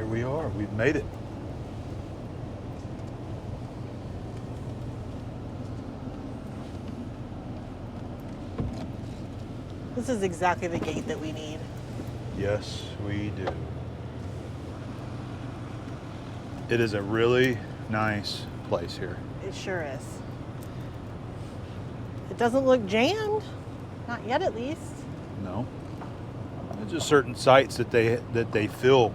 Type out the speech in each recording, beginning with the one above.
Here we are. We've made it. This is exactly the gate that we need. Yes, we do. It is a really nice place here. It sure is. It doesn't look jammed. Not yet, at least. No. There's just certain sites that they fill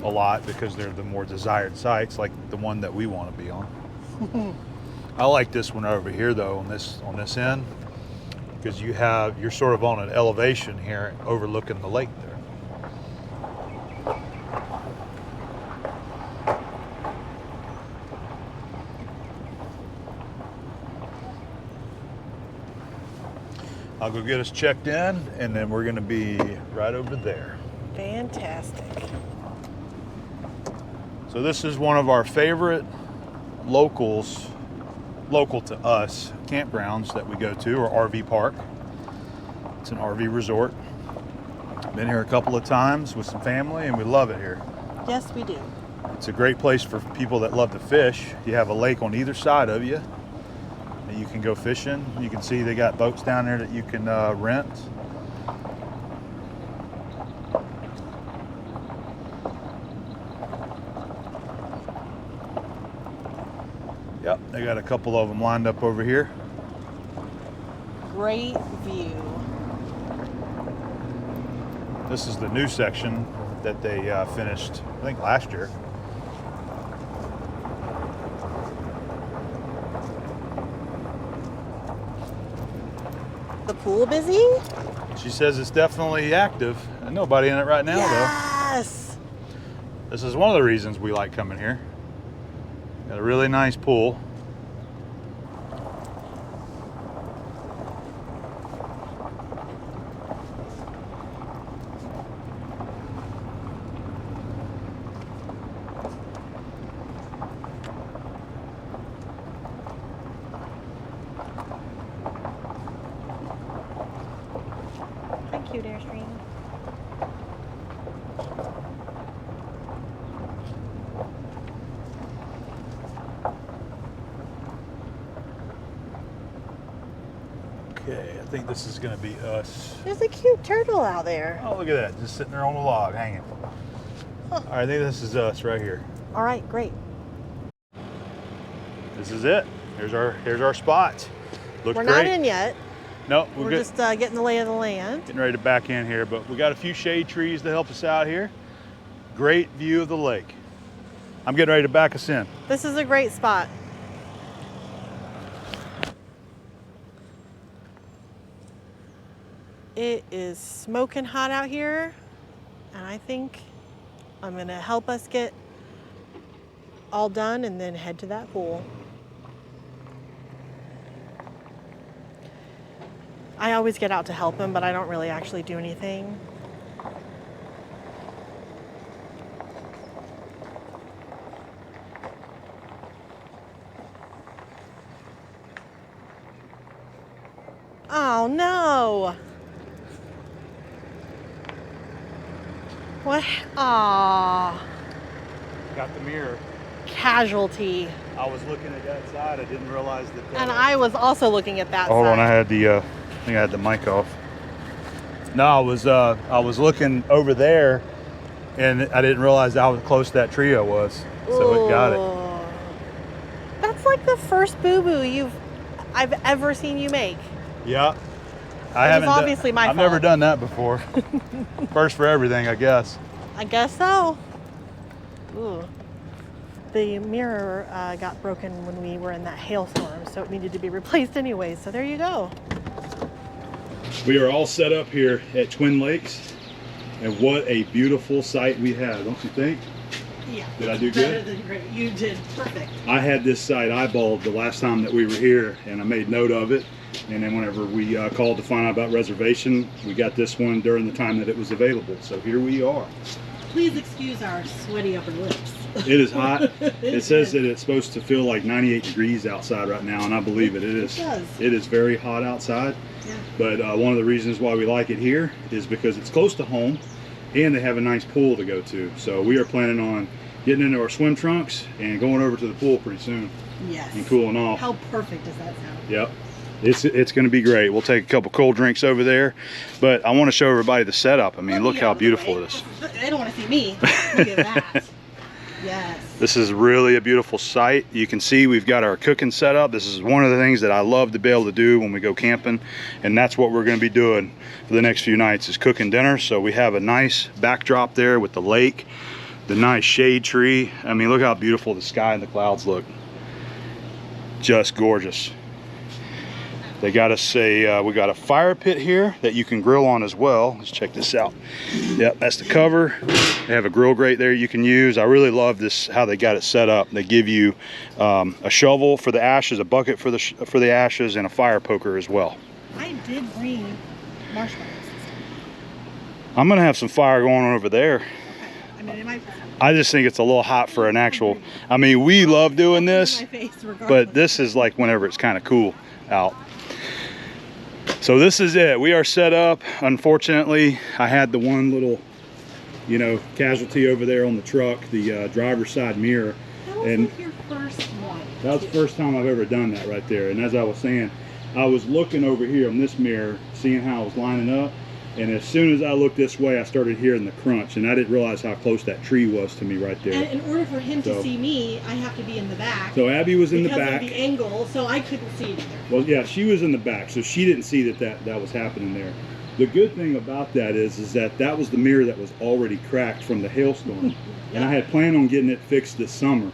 a lot because they're the more desired sites, like the one that we want to be on. I like this one over here though, on this end, because you're sort of on an elevation here overlooking the lake there. I'll go get us checked in, and then we're going to be right over there. Fantastic. So this is one of our favorite local to us campgrounds that we go to, or RV park. It's an RV resort. Been here a couple of times with some family, and we love it here. Yes, we do. It's a great place for people that love to fish. You have a lake on either side of you. You can go fishing. You can see they got boats down there that you can rent. Yep, they got a couple of them lined up over here. Great view. This is the new section that they finished, I think, last year. The pool busy? She says it's definitely active. There's nobody in it right now, Yes! though. This is one of the reasons we like coming here. Got a really nice pool. Thank you, Airstream. Okay, I think this is going to be us. There's a cute turtle out there. Oh, look at that, just sitting there on the log, hanging. Huh. All right, I think this is us right here. All right, great. This is it. Here's our spot. Looks We're great. not in yet. No, We're good. just getting the lay of the land. Getting ready to back in here, but we got a few shade trees to help us out here. Great view of the lake. I'm getting ready to back us in. This is a great spot. It is smoking hot out here, and I think I'm gonna help us get all done and then head to that pool. I always get out to help him, but I don't really actually do anything. Oh no! What? Aw. Got the mirror. Casualty. I was looking at that side. I didn't realize that. And I was also looking at that Hold side. on, I had the. I think I had the mic off. No, I was looking over there, and I didn't realize how close that trio was. So it got it. Ooh. That's like the first boo-boo I've ever seen you make. Yeah. I It was haven't. obviously my I've never fault. done that before. First for everything, I guess. I guess so. Ooh. The mirror got broken when we were in that hailstorm, so it needed to be replaced anyway. So there you go. We are all set up here at Twin Lakes, and what a beautiful site we have, don't you think? Yeah. Did I do Better good? than great. You did perfect. I had this site eyeballed the last time that we were here, and I made note of it. And then whenever we called to find out about reservation, we got this one during the time that it was available. So here we are. Please excuse our sweaty upper lips. It is hot. It says that it's supposed to feel like 98 degrees outside right now, and I believe it. It is. It does. It is very hot outside. Yeah. But one of the reasons why we like it here is because it's close to home. and they have a nice pool to go to. So we are planning on getting into our swim trunks and going over to the pool pretty soon. Yes. And cooling off. How perfect does that sound? Yep. It's going to be great. We'll take a couple cold drinks over there, but I want to show everybody the setup. I mean, look how beautiful it is. They don't want to see me. Look at that. Yes. This is really a beautiful site. You can see we've got our cooking set up. This is one of the things that I love to be able to do when we go camping, and that's what we're going to be doing for the next few nights is cooking dinner. So we have a nice backdrop there with the lake, the nice shade tree. I mean, look how beautiful the sky and the clouds look. Just gorgeous. They got us we got a fire pit here that you can grill on as well. Let's check this out. Yep, that's the cover. They have a grill grate there you can use. I really love this, how they got it set up. They give you a shovel for the ashes, a bucket for the ashes, and a fire poker as well. I did bring marshmallows. I'm gonna have some fire going on over there. Okay. I mean, it might. I just think it's a little hot for an actual. I mean, we love doing this, but this is like whenever it's kind of cool out. So this is it. We are set up. Unfortunately, I had the one little, you know, casualty over there on the truck, the driver's side mirror. That was like your first one. That was the first time I've ever done that right there. And as I was saying, I was looking over here on this mirror, seeing how I was lining up. And as soon as I looked this way, I started hearing the crunch, and I didn't realize how close that tree was to me right there. And in order for him to see me, I have to be in the back. So Abby was in the back. Because of the angle, so I couldn't see it either. Well, yeah, she was in the back, so she didn't see that was happening there. The good thing about that is that was the mirror that was already cracked from the hailstorm. And I had planned on getting it fixed this summer.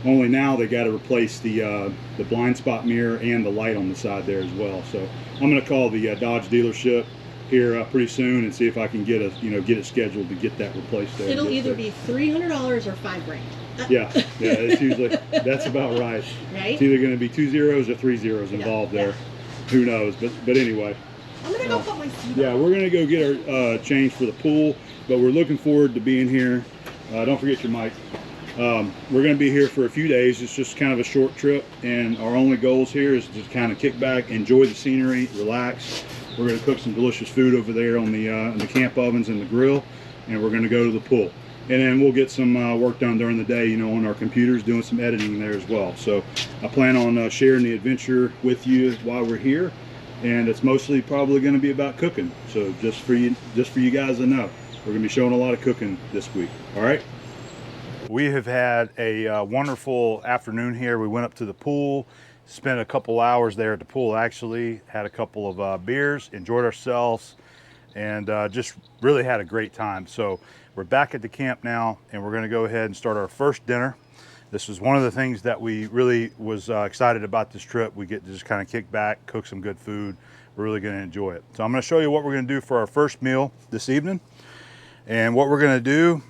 Only now they got to replace the blind spot mirror and the light on the side there as well. So I'm going to call the Dodge dealership here pretty soon and see if I can get it scheduled to get that replaced there. It'll either be $300 or $5,000. Yeah, it's usually, that's about right. Right? It's either going to be 2 zeros or 3 zeros involved there. Who knows? But anyway. I'm going to go put my seat on. Yeah, we're going to go get our change for the pool, but we're looking forward to being here. Don't forget your mic. We're going to be here for a few days. It's just kind of a short trip, and our only goals here is to kind of kick back, enjoy the scenery, relax. We're going to cook some delicious food over there on the camp ovens and the grill, and we're going to go to the pool. And then we'll get some work done during the day, you know, on our computers, doing some editing there as well. So I plan on sharing the adventure with you while we're here, and it's mostly probably going to be about cooking. So just for you guys to know, we're going to be showing a lot of cooking this week. All right. We have had a wonderful afternoon here. We went up to the pool, spent a couple hours there at the pool actually, had a couple of beers, enjoyed ourselves, and just really had a great time. So we're back at the camp now, and we're going to go ahead and start our first dinner. This was one of the things that we really was excited about this trip. We get to just kind of kick back, cook some good food. We're really going to enjoy it. So I'm going to show you what we're going to do for our first meal this evening. And what we're going to do,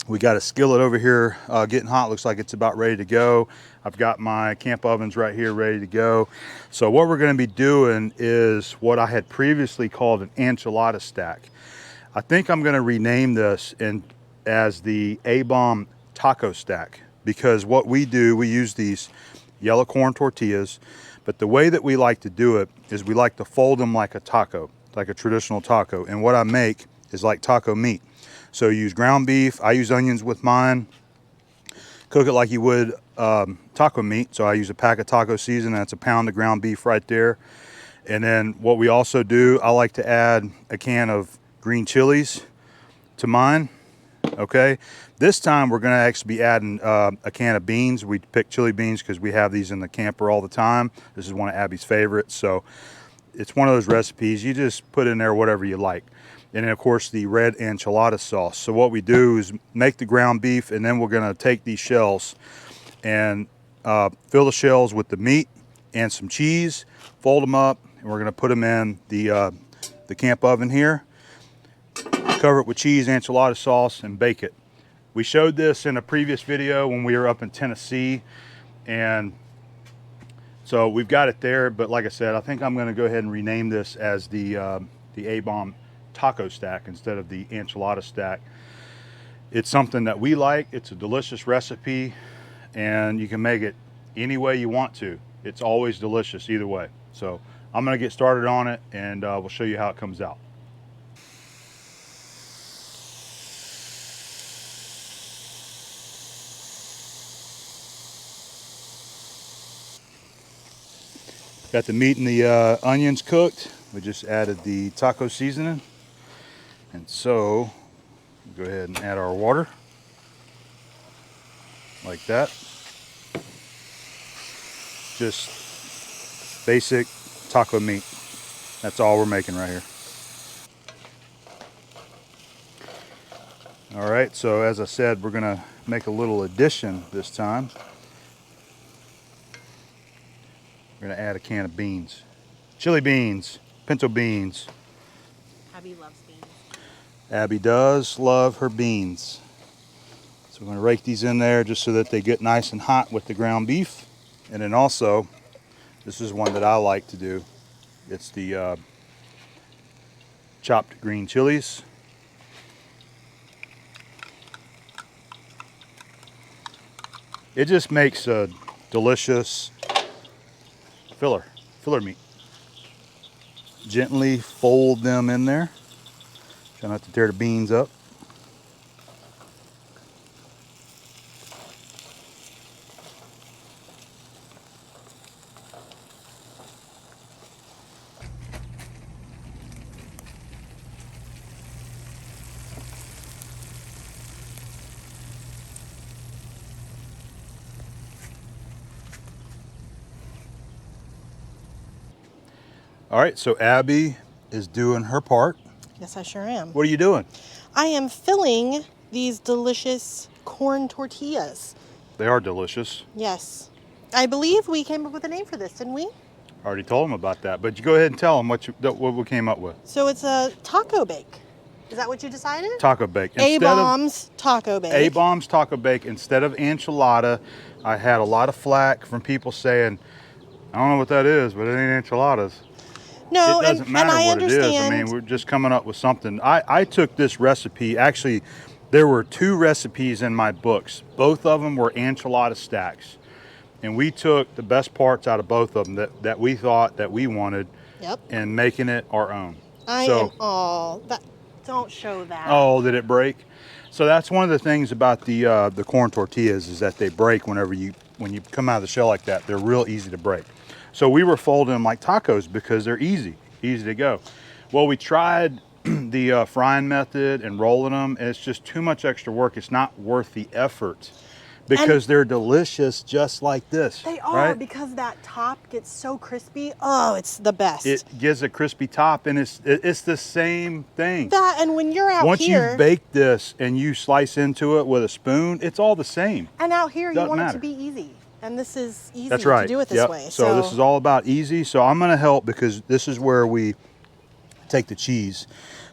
we got a skillet over here getting hot. Looks like it's about ready to go. I've got my camp ovens right here ready to go. So what we're going to be doing is what I had previously called an enchilada stack. I think I'm going to rename this as the Abom Taco Stack, because what we do, we use these yellow corn tortillas, but the way that we like to do it is we like to fold them like a taco, like a traditional taco. And what I make is like taco meat. So you use ground beef. I use onions with mine. Cook it like you would taco meat. So I use a pack of taco seasoning. That's a pound of ground beef right there. And then what we also do, I like to add a can of green chilies to mine. Okay. This time we're going to actually be adding a can of beans. We pick chili beans because we have these in the camper all the time. This is one of Abby's favorites. So it's one of those recipes. You just put in there whatever you like. And then of course the red enchilada sauce. So what we do is make the ground beef, and then we're going to take these shells and fill the shells with the meat and some cheese, fold them up, and we're going to put them in the camp oven here. Cover it with cheese, enchilada sauce, and bake it. We showed this in a previous video when we were up in Tennessee, and so we've got it there. But like I said, I think I'm going to go ahead and rename this as the Abom Taco Stack instead of the enchilada stack. It's something that we like. It's a delicious recipe, and you can make it any way you want to. It's always delicious either way. So I'm going to get started on it, and we'll show you how it comes out. Got the meat and the onions cooked. We just added the taco seasoning. And so, go ahead and add our water. Like that. Just basic taco meat. That's all we're making right here. All right, so as I said, we're gonna make a little addition this time. We're gonna add a can of beans. Chili beans, pinto beans. Abby loves beans. Abby does love her beans. So we're gonna rake these in there just so that they get nice and hot with the ground beef. And then also, this is one that I like to do. It's the chopped green chilies. It just makes a delicious filler meat. Gently fold them in there. Try not to tear the beans up. All right, so Abby is doing her part. Yes, I sure am. What are you doing? I am filling these delicious corn tortillas. They are delicious. Yes. I believe we came up with a name for this, didn't we? I already told them about that, but you go ahead and tell them what we came up with. So it's a taco bake. Is that what you decided? Taco bake. Abom's Taco Bake. Abom's Taco Bake. Instead of enchilada, I had a lot of flack from people saying, I don't know what that is, but it ain't enchiladas. No, it doesn't matter and I what understand. it is. I mean, we're just coming up with something. I took this recipe. Actually, there were 2 recipes in my books. Both of them were enchilada stacks. And we took the best parts out of both of them that we thought that we wanted. Yep. And making it our own. Don't show that. Oh, did it break? So that's one of the things about the corn tortillas is that they break when you come out of the shell like that. They're real easy to break. So we were folding them like tacos because they're easy to go. Well, we tried the frying method and rolling them, and it's just too much extra work. It's not worth the effort because they're delicious just like this. They are, right? because that top gets so crispy. Oh, it's the best. It gives a crispy top, and it's the same thing. That, and when you're out Once here, you bake this and you slice into it with a spoon, it's all the same. and out here you Doesn't want matter. it to be easy. And this is easy That's right. to do it this Yep. way. So this is all about easy. So I'm going to help because this is where we take the cheese.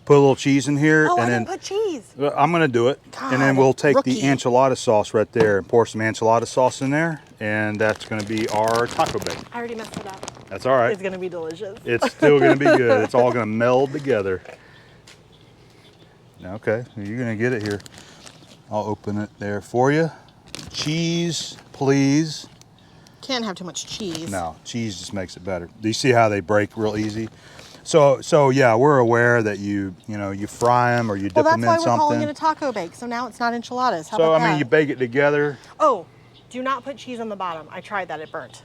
Put a little cheese in here. Oh, and I then didn't put cheese. I'm going to do it. God, and then we'll take rookie. the enchilada sauce right there and pour some enchilada sauce in there. And that's going to be our taco bake. I already messed it up. That's all right. It's going to be delicious. It's still going to be good. It's all going to meld together. Okay, you're going to get it here. I'll open it there for you. Cheese, please. Can't have too much cheese. No, cheese just makes it better. Do you see how they break real easy? So yeah, we're aware that you fry them or you dip them in something. Well, that's why we're calling it a taco bake. So now it's not enchiladas. How So about I mean, that? you bake it together. Oh, do not put cheese on the bottom. I tried that; it burnt.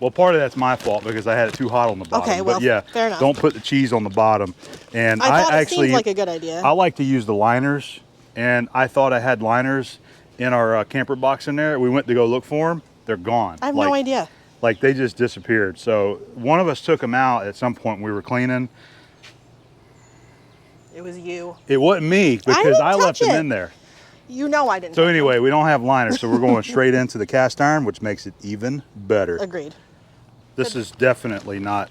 Well, part of that's my fault because I had it too hot on the bottom. Okay, well, but yeah, fair enough. don't put the cheese on the bottom. And I thought it actually seemed like a good idea. I like to use the liners, and I thought I had liners in our camper box in there. We went to go look for them. They're gone. I have no idea. Like they just disappeared. So one of us took them out at some point. We were cleaning. It was you. It wasn't me because I left them in there. You know I didn't. So anyway, we don't have liners, so we're going straight into the cast iron, which makes it even better. Agreed. This is definitely not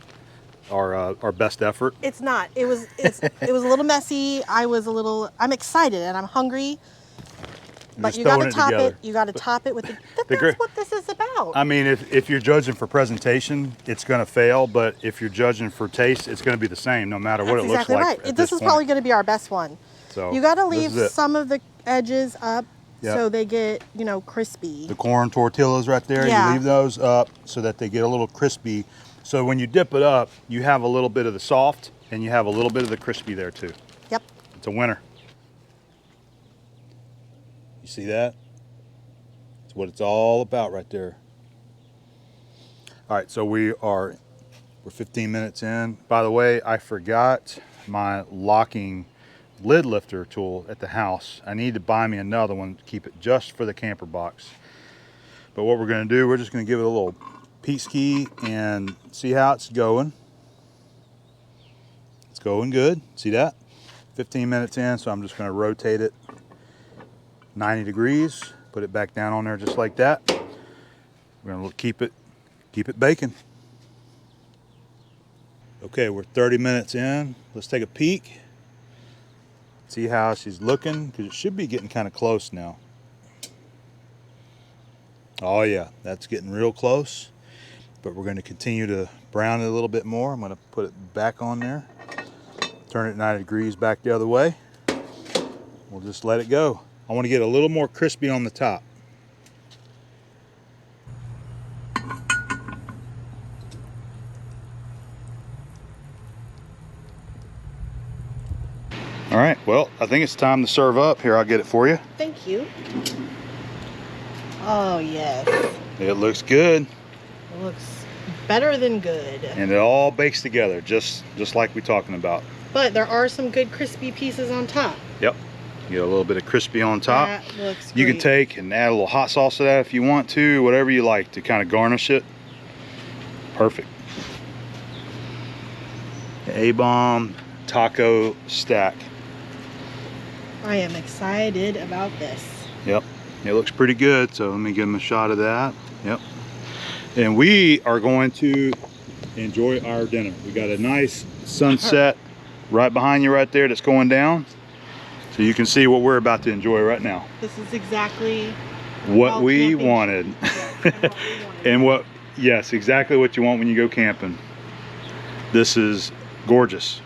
our best effort. It's not. It was a little messy. I'm excited and I'm hungry. But you got to top it. You got to top it with that's what this is about. I mean, if you're judging for presentation, it's going to fail. But if you're judging for taste, it's going to be the same, no matter what it looks like. Right. This is probably going to be our best one. So you got to leave some of the edges up so they get crispy. The corn tortillas right there. Yeah. You leave those up so that they get a little crispy. So when you dip it up, you have a little bit of the soft and you have a little bit of the crispy there too. Yep. It's a winner. You see that? That's what it's all about right there. All right, so we're 15 minutes in. By the way, I forgot my locking lid lifter tool at the house. I need to buy me another one to keep it just for the camper box. But what we're going to do, we're just going to give it a little piece key and see how it's going. It's going good. See that? 15 minutes in, so I'm just going to rotate it 90 degrees, put it back down on there just like that. We're going to keep it baking. Okay, we're 30 minutes in. Let's take a peek. See how she's looking, because it should be getting kind of close now. Oh yeah, that's getting real close. But we're going to continue to brown it a little bit more. I'm going to put it back on there. Turn it 90 degrees back the other way. We'll just let it go. I want to get a little more crispy on the top. All right, well, I think it's time to serve up. Here, I'll get it for you. Thank you. Oh, yes. It looks good. It looks better than good. And it all bakes together, just like we're talking about. But there are some good crispy pieces on top. Yep. You get a little bit of crispy on top. That looks great. You can take and add a little hot sauce to that if you want to, whatever you like to kind of garnish it. Perfect. Abom Taco Stack. I am excited about this. Yep. It looks pretty good, so let me give them a shot of that. Yep. And we are going to enjoy our dinner. We got a nice sunset right behind you right there that's going down. So you can see what we're about to enjoy right now. This is exactly what we wanted. And yes, exactly what you want when you go camping. This is gorgeous.